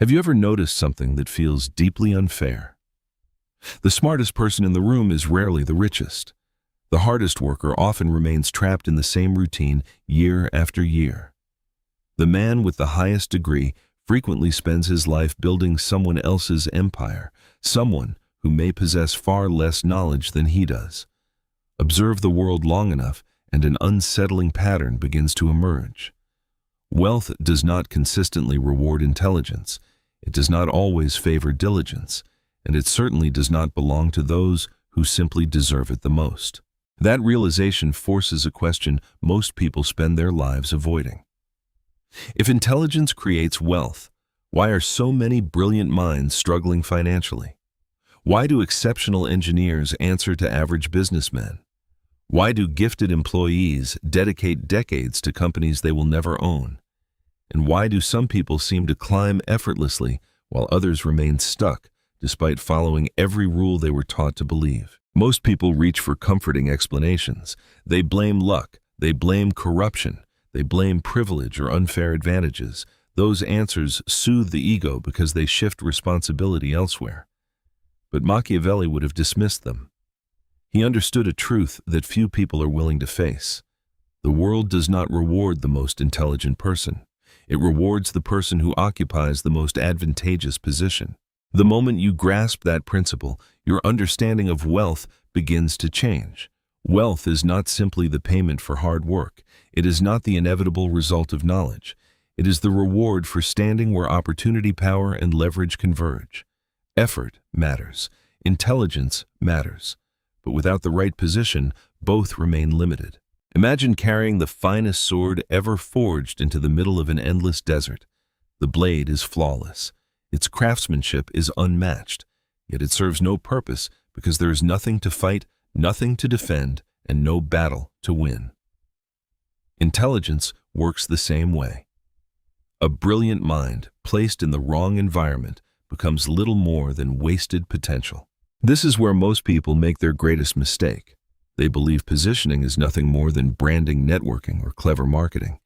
Have you ever noticed something that feels deeply unfair? The smartest person in the room is rarely the richest. The hardest worker often remains trapped in the same routine year after year. The man with the highest degree frequently spends his life building someone else's empire, someone who may possess far less knowledge than he does. Observe the world long enough, and an unsettling pattern begins to emerge. Wealth does not consistently reward intelligence. It does not always favor diligence, and it certainly does not belong to those who simply deserve it the most. That realization forces a question most people spend their lives avoiding. If intelligence creates wealth, why are so many brilliant minds struggling financially? Why do exceptional engineers answer to average businessmen? Why do gifted employees dedicate decades to companies they will never own? And why do some people seem to climb effortlessly while others remain stuck despite following every rule they were taught to believe? Most people reach for comforting explanations. They blame luck, they blame corruption, they blame privilege or unfair advantages. Those answers soothe the ego because they shift responsibility elsewhere. But Machiavelli would have dismissed them. He understood a truth that few people are willing to face. The world does not reward the most intelligent person. It rewards the person who occupies the most advantageous position. The moment you grasp that principle, your understanding of wealth begins to change. Wealth is not simply the payment for hard work. It is not the inevitable result of knowledge. It is the reward for standing where opportunity, power, and leverage converge. Effort matters. Intelligence matters. But without the right position, both remain limited. Imagine carrying the finest sword ever forged into the middle of an endless desert. The blade is flawless. Its craftsmanship is unmatched, yet it serves no purpose because there is nothing to fight, nothing to defend, and no battle to win. Intelligence works the same way. A brilliant mind, placed in the wrong environment, becomes little more than wasted potential. This is where most people make their greatest mistake. They believe positioning is nothing more than branding, networking, or clever marketing.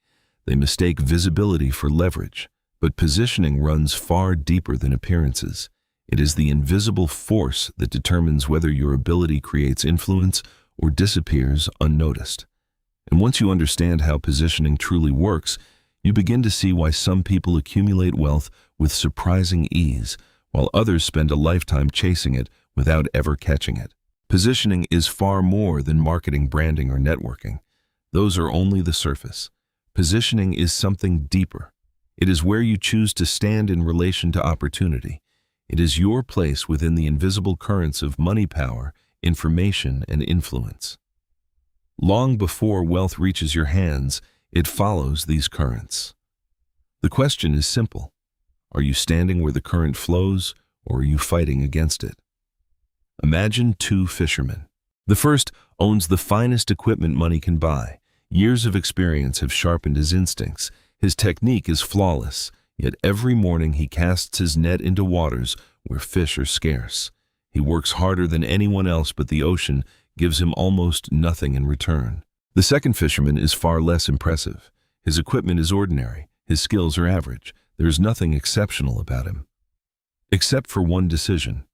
They mistake visibility for leverage. But positioning runs far deeper than appearances. It is the invisible force that determines whether your ability creates influence or disappears unnoticed. And once you understand how positioning truly works, you begin to see why some people accumulate wealth with surprising ease, while others spend a lifetime chasing it without ever catching it. Positioning is far more than marketing, branding, or networking. Those are only the surface. Positioning is something deeper. It is where you choose to stand in relation to opportunity. It is your place within the invisible currents of money, power, information, and influence. Long before wealth reaches your hands, it follows these currents. The question is simple. Are you standing where the current flows, or are you fighting against it? Imagine two fishermen. The first owns the finest equipment money can buy. Years of experience have sharpened his instincts. His technique is flawless, yet every morning he casts his net into waters where fish are scarce. He works harder than anyone else, but the ocean gives him almost nothing in return. The second fisherman is far less impressive. His equipment is ordinary. His skills are average. There is nothing exceptional about him. Except for one decision.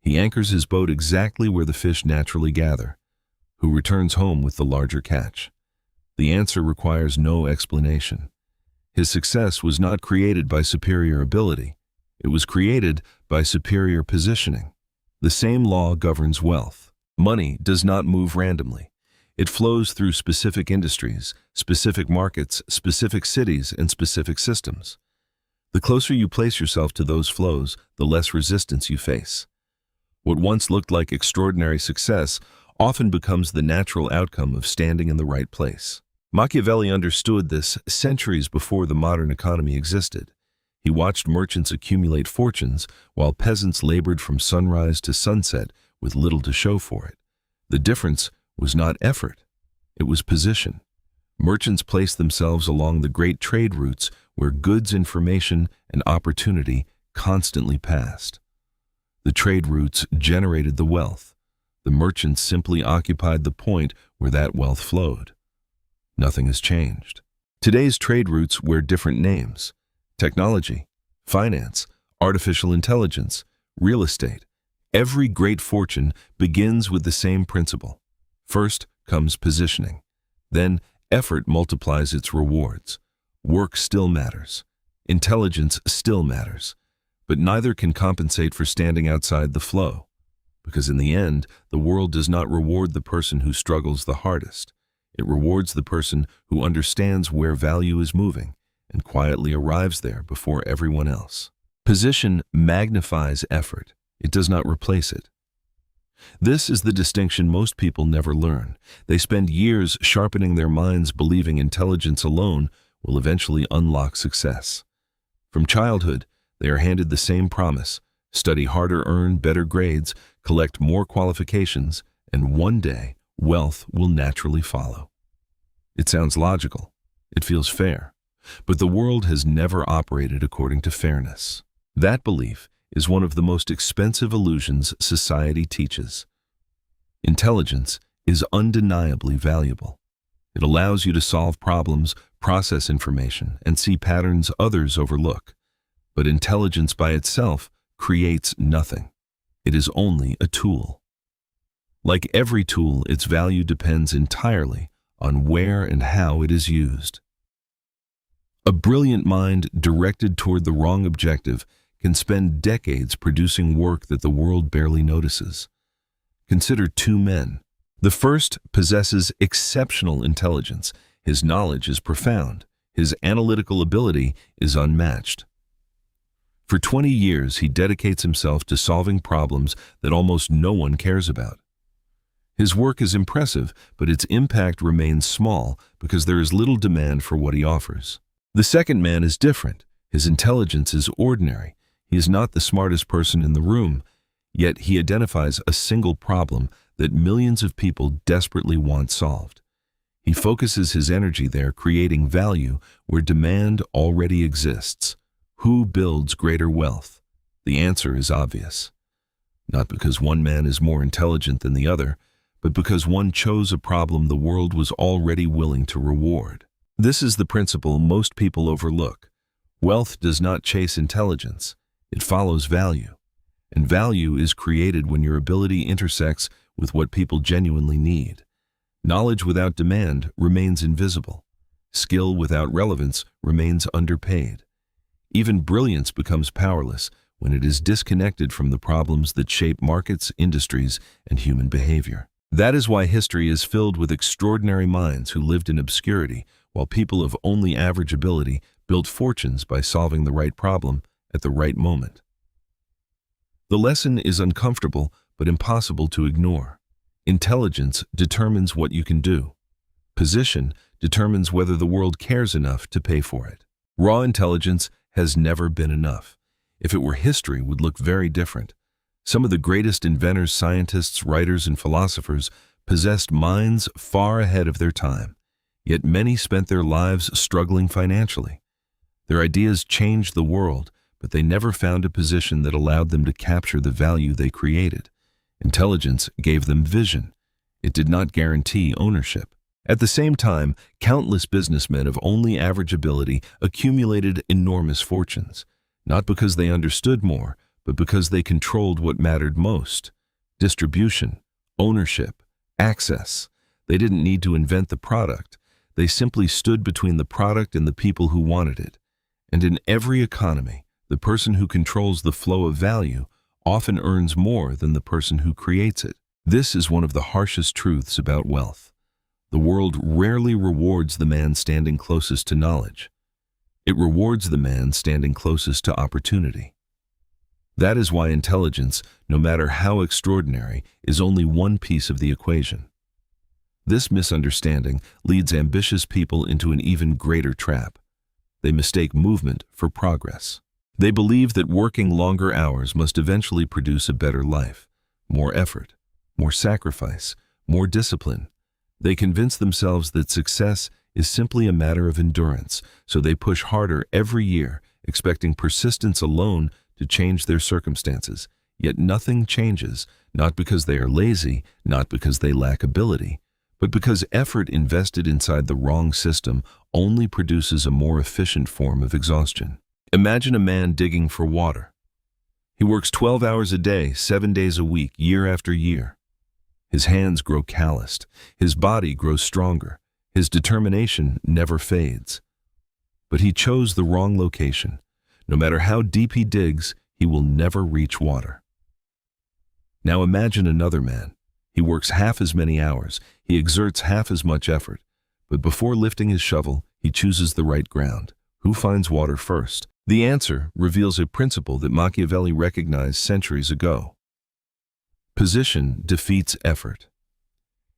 He anchors his boat exactly where the fish naturally gather. Who returns home with the larger catch? The answer requires no explanation. His success was not created by superior ability. It was created by superior positioning. The same law governs wealth. Money does not move randomly. It flows through specific industries, specific markets, specific cities, and specific systems. The closer you place yourself to those flows, the less resistance you face. What once looked like extraordinary success often becomes the natural outcome of standing in the right place. Machiavelli understood this centuries before the modern economy existed. He watched merchants accumulate fortunes while peasants labored from sunrise to sunset with little to show for it. The difference was not effort, it was position. Merchants placed themselves along the great trade routes where goods, information, and opportunity constantly passed. The trade routes generated the wealth. The merchants simply occupied the point where that wealth flowed. Nothing has changed. Today's trade routes wear different names: technology, finance, artificial intelligence, real estate. Every great fortune begins with the same principle. First comes positioning. Then effort multiplies its rewards. Work still matters. Intelligence still matters. But neither can compensate for standing outside the flow. Because in the end, the world does not reward the person who struggles the hardest. It rewards the person who understands where value is moving and quietly arrives there before everyone else. Position magnifies effort. It does not replace it. This is the distinction most people never learn. They spend years sharpening their minds believing intelligence alone will eventually unlock success. From childhood, they are handed the same promise: study harder, earn better grades, collect more qualifications, and one day, wealth will naturally follow. It sounds logical. It feels fair. But the world has never operated according to fairness. That belief is one of the most expensive illusions society teaches. Intelligence is undeniably valuable. It allows you to solve problems, process information, and see patterns others overlook. But intelligence by itself creates nothing. It is only a tool. Like every tool, its value depends entirely on where and how it is used. A brilliant mind directed toward the wrong objective can spend decades producing work that the world barely notices. Consider two men. The first possesses exceptional intelligence. His knowledge is profound. His analytical ability is unmatched. For 20 years, he dedicates himself to solving problems that almost no one cares about. His work is impressive, but its impact remains small because there is little demand for what he offers. The second man is different. His intelligence is ordinary. He is not the smartest person in the room, yet he identifies a single problem that millions of people desperately want solved. He focuses his energy there, creating value where demand already exists. Who builds greater wealth? The answer is obvious. Not because one man is more intelligent than the other, but because one chose a problem the world was already willing to reward. This is the principle most people overlook. Wealth does not chase intelligence. It follows value. And value is created when your ability intersects with what people genuinely need. Knowledge without demand remains invisible. Skill without relevance remains underpaid. Even brilliance becomes powerless when it is disconnected from the problems that shape markets, industries, and human behavior. That is why history is filled with extraordinary minds who lived in obscurity, while people of only average ability built fortunes by solving the right problem at the right moment. The lesson is uncomfortable but impossible to ignore. Intelligence determines what you can do. Position determines whether the world cares enough to pay for it. Raw intelligence has never been enough. If it were, history would look very different. Some of the greatest inventors, scientists, writers, and philosophers possessed minds far ahead of their time, yet many spent their lives struggling financially. Their ideas changed the world, but they never found a position that allowed them to capture the value they created. Intelligence gave them vision. It did not guarantee ownership. At the same time, countless businessmen of only average ability accumulated enormous fortunes, not because they understood more, but because they controlled what mattered most: distribution, ownership, access. They didn't need to invent the product. They simply stood between the product and the people who wanted it. And in every economy, the person who controls the flow of value often earns more than the person who creates it. This is one of the harshest truths about wealth. The world rarely rewards the man standing closest to knowledge. It rewards the man standing closest to opportunity. That is why intelligence, no matter how extraordinary, is only one piece of the equation. This misunderstanding leads ambitious people into an even greater trap. They mistake movement for progress. They believe that working longer hours must eventually produce a better life, more effort, more sacrifice, more discipline. They convince themselves that success is simply a matter of endurance, so they push harder every year, expecting persistence alone to change their circumstances. Yet nothing changes, not because they are lazy, not because they lack ability, but because effort invested inside the wrong system only produces a more efficient form of exhaustion. Imagine a man digging for water. He works 12 hours a day, 7 days a week, year after year. His hands grow calloused. His body grows stronger. His determination never fades. But he chose the wrong location. No matter how deep he digs, he will never reach water. Now imagine another man. He works half as many hours. He exerts half as much effort. But before lifting his shovel, he chooses the right ground. Who finds water first? The answer reveals a principle that Machiavelli recognized centuries ago. Position defeats effort.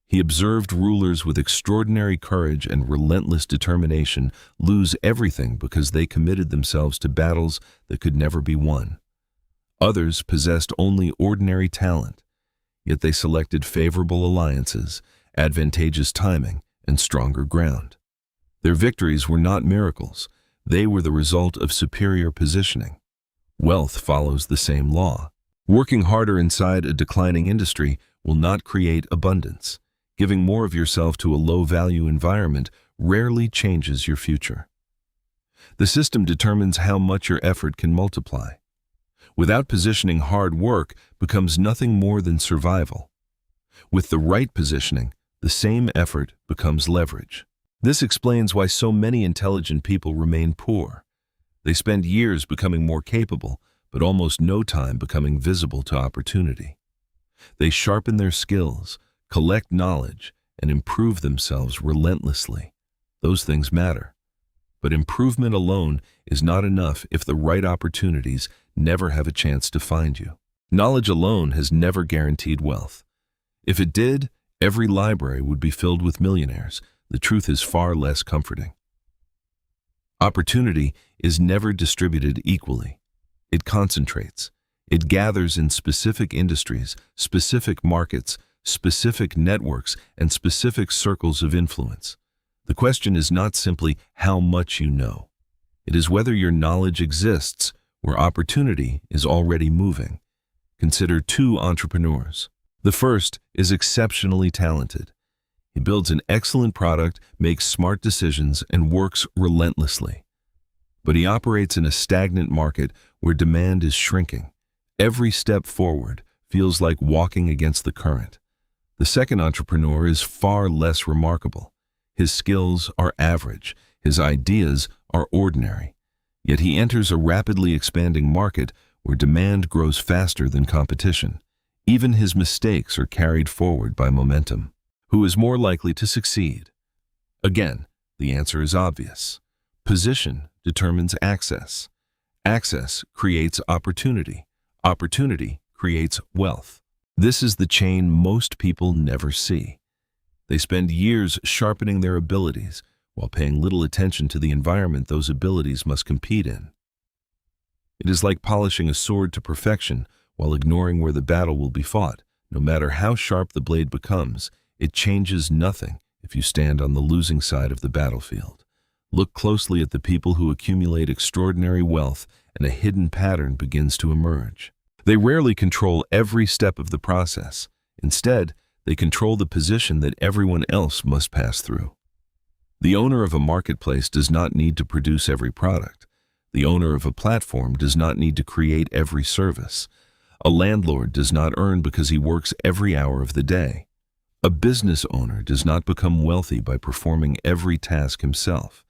He observed rulers with extraordinary courage and relentless determination lose everything because they committed themselves to battles that could never be won. Others possessed only ordinary talent, yet they selected favorable alliances, advantageous timing, and stronger ground. Their victories were not miracles. They were the result of superior positioning. Wealth follows the same law. Working harder inside a declining industry will not create abundance. Giving more of yourself to a low-value environment rarely changes your future. The system determines how much your effort can multiply. Without positioning, hard work becomes nothing more than survival. With the right positioning, the same effort becomes leverage. This explains why so many intelligent people remain poor. They spend years becoming more capable, but almost no time becoming visible to opportunity. They sharpen their skills, collect knowledge, and improve themselves relentlessly. Those things matter. But improvement alone is not enough if the right opportunities never have a chance to find you. Knowledge alone has never guaranteed wealth. If it did, every library would be filled with millionaires. The truth is far less comforting. Opportunity is never distributed equally. It concentrates. It gathers in specific industries, specific markets, specific networks, and specific circles of influence. The question is not simply how much you know. It is whether your knowledge exists where opportunity is already moving. Consider two entrepreneurs. The first is exceptionally talented. He builds an excellent product, makes smart decisions, and works relentlessly. But he operates in a stagnant market where demand is shrinking. Every step forward feels like walking against the current. The second entrepreneur is far less remarkable. His skills are average. His ideas are ordinary. Yet he enters a rapidly expanding market where demand grows faster than competition. Even his mistakes are carried forward by momentum. Who is more likely to succeed? Again, the answer is obvious. Position determines access. Access creates opportunity. Opportunity creates wealth. This is the chain most people never see. They spend years sharpening their abilities while paying little attention to the environment those abilities must compete in. It is like polishing a sword to perfection while ignoring where the battle will be fought. No matter how sharp the blade becomes, it changes nothing if you stand on the losing side of the battlefield. Look closely at the people who accumulate extraordinary wealth, and a hidden pattern begins to emerge. They rarely control every step of the process. Instead, they control the position that everyone else must pass through. The owner of a marketplace does not need to produce every product. The owner of a platform does not need to create every service. A landlord does not earn because he works every hour of the day. A business owner does not become wealthy by performing every task himself.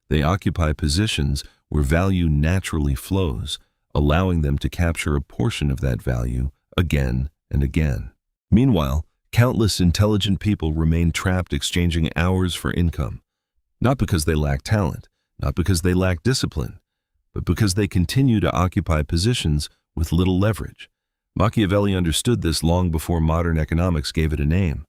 They occupy positions where value naturally flows, allowing them to capture a portion of that value again and again. Meanwhile, countless intelligent people remain trapped exchanging hours for income, not because they lack talent, not because they lack discipline, but because they continue to occupy positions with little leverage. Machiavelli understood this long before modern economics gave it a name.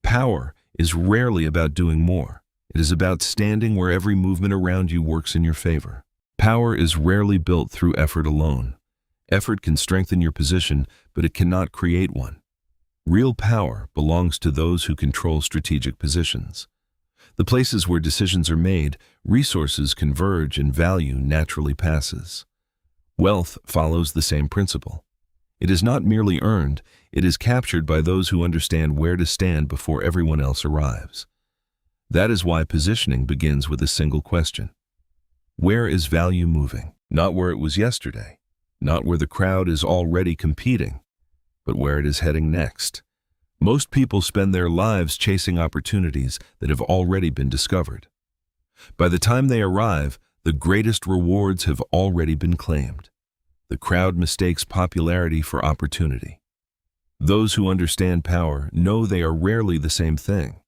Power is rarely about doing more. It is about standing where every movement around you works in your favor. Power is rarely built through effort alone. Effort can strengthen your position, but it cannot create one. Real power belongs to those who control strategic positions. The places where decisions are made, resources converge, and value naturally passes. Wealth follows the same principle. It is not merely earned, it is captured by those who understand where to stand before everyone else arrives. That is why positioning begins with a single question. Where is value moving? not where it was yesterday, not where the crowd is already competing, but where it is heading next. Most people spend their lives chasing opportunities that have already been discovered. By the time they arrive, the greatest rewards have already been claimed. The crowd mistakes popularity for opportunity. Those who understand power know they are rarely the same thing.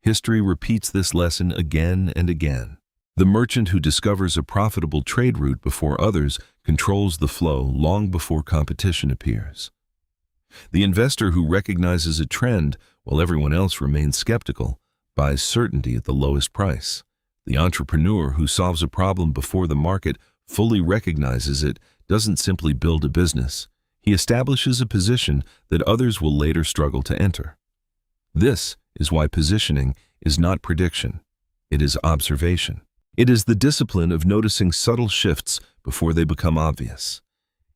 History repeats this lesson again and again. The merchant who discovers a profitable trade route before others controls the flow long before competition appears. The investor who recognizes a trend while everyone else remains skeptical buys certainty at the lowest price. The entrepreneur who solves a problem before the market fully recognizes it doesn't simply build a business. He establishes a position that others will later struggle to enter. This is why positioning is not prediction. It is observation. It is the discipline of noticing subtle shifts before they become obvious.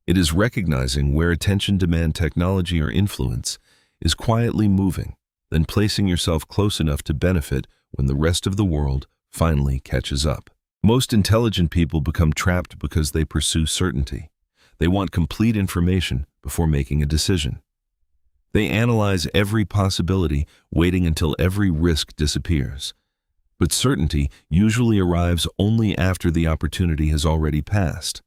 It is recognizing where attention-demand technology or influence is quietly moving, then placing yourself close enough to benefit when the rest of the world finally catches up. Most intelligent people become trapped because they pursue certainty. They want complete information before making a decision. They analyze every possibility, waiting until every risk disappears. But certainty usually arrives only after the opportunity has already passed.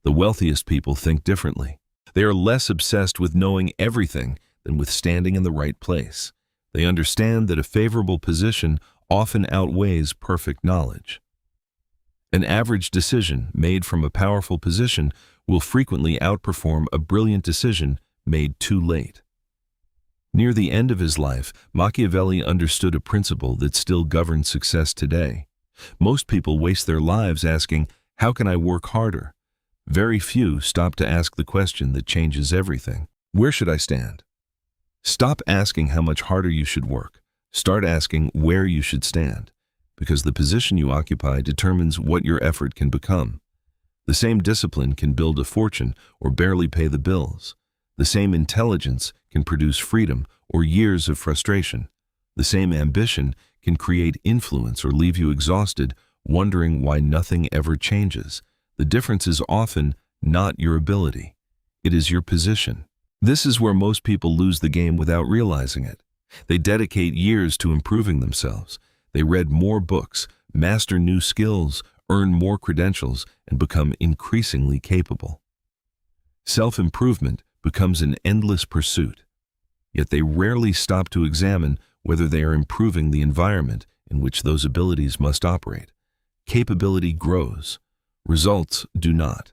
The wealthiest people think differently. They are less obsessed with knowing everything than with standing in the right place. They understand that a favorable position often outweighs perfect knowledge. An average decision made from a powerful position will frequently outperform a brilliant decision made too late. Near the end of his life, Machiavelli understood a principle that still governs success today. Most people waste their lives asking, "How can I work harder?" Very few stop to ask the question that changes everything. Where should I stand? Stop asking how much harder you should work. Start asking where you should stand, because the position you occupy determines what your effort can become. The same discipline can build a fortune or barely pay the bills. The same intelligence can produce freedom or years of frustration. The same ambition can create influence or leave you exhausted, wondering why nothing ever changes. The difference is often not your ability. It is your position. This is where most people lose the game without realizing it. They dedicate years to improving themselves. They read more books, master new skills, earn more credentials, and become increasingly capable. Self-improvement becomes an endless pursuit. Yet they rarely stop to examine whether they are improving the environment in which those abilities must operate. Capability grows. Results do not,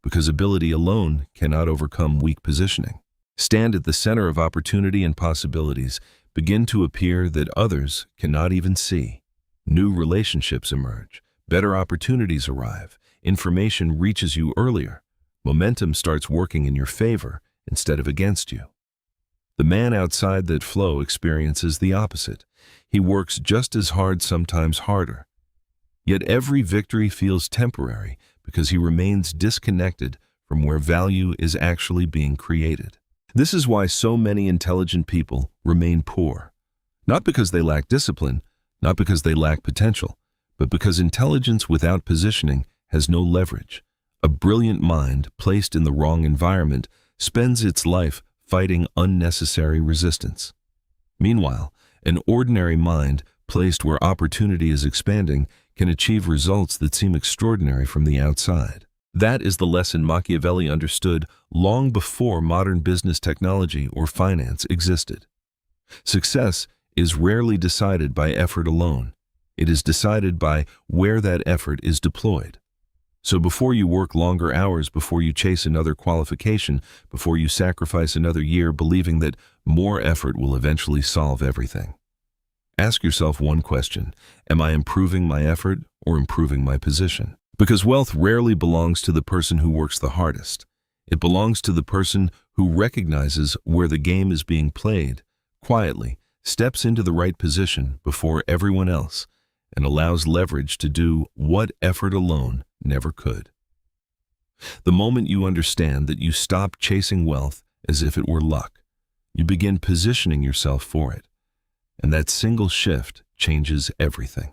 because ability alone cannot overcome weak positioning. Stand at the center of opportunity and possibilities begin to appear that others cannot even see. New relationships emerge. Better opportunities arrive. Information reaches you earlier. Momentum starts working in your favor instead of against you. The man outside that flow experiences the opposite. He works just as hard, sometimes harder. Yet every victory feels temporary because he remains disconnected from where value is actually being created. This is why so many intelligent people remain poor. Not because they lack discipline, not because they lack potential, but because intelligence without positioning has no leverage. A brilliant mind placed in the wrong environment spends its life fighting unnecessary resistance. Meanwhile, an ordinary mind placed where opportunity is expanding can achieve results that seem extraordinary from the outside. That is the lesson Machiavelli understood long before modern business technology or finance existed. Success is rarely decided by effort alone. It is decided by where that effort is deployed. So before you work longer hours, before you chase another qualification, before you sacrifice another year believing that more effort will eventually solve everything, ask yourself one question: am I improving my effort or improving my position? Because wealth rarely belongs to the person who works the hardest. It belongs to the person who recognizes where the game is being played, quietly steps into the right position before everyone else, and allows leverage to do what effort alone never could. The moment you understand that you stop chasing wealth as if it were luck, you begin positioning yourself for it, and that single shift changes everything.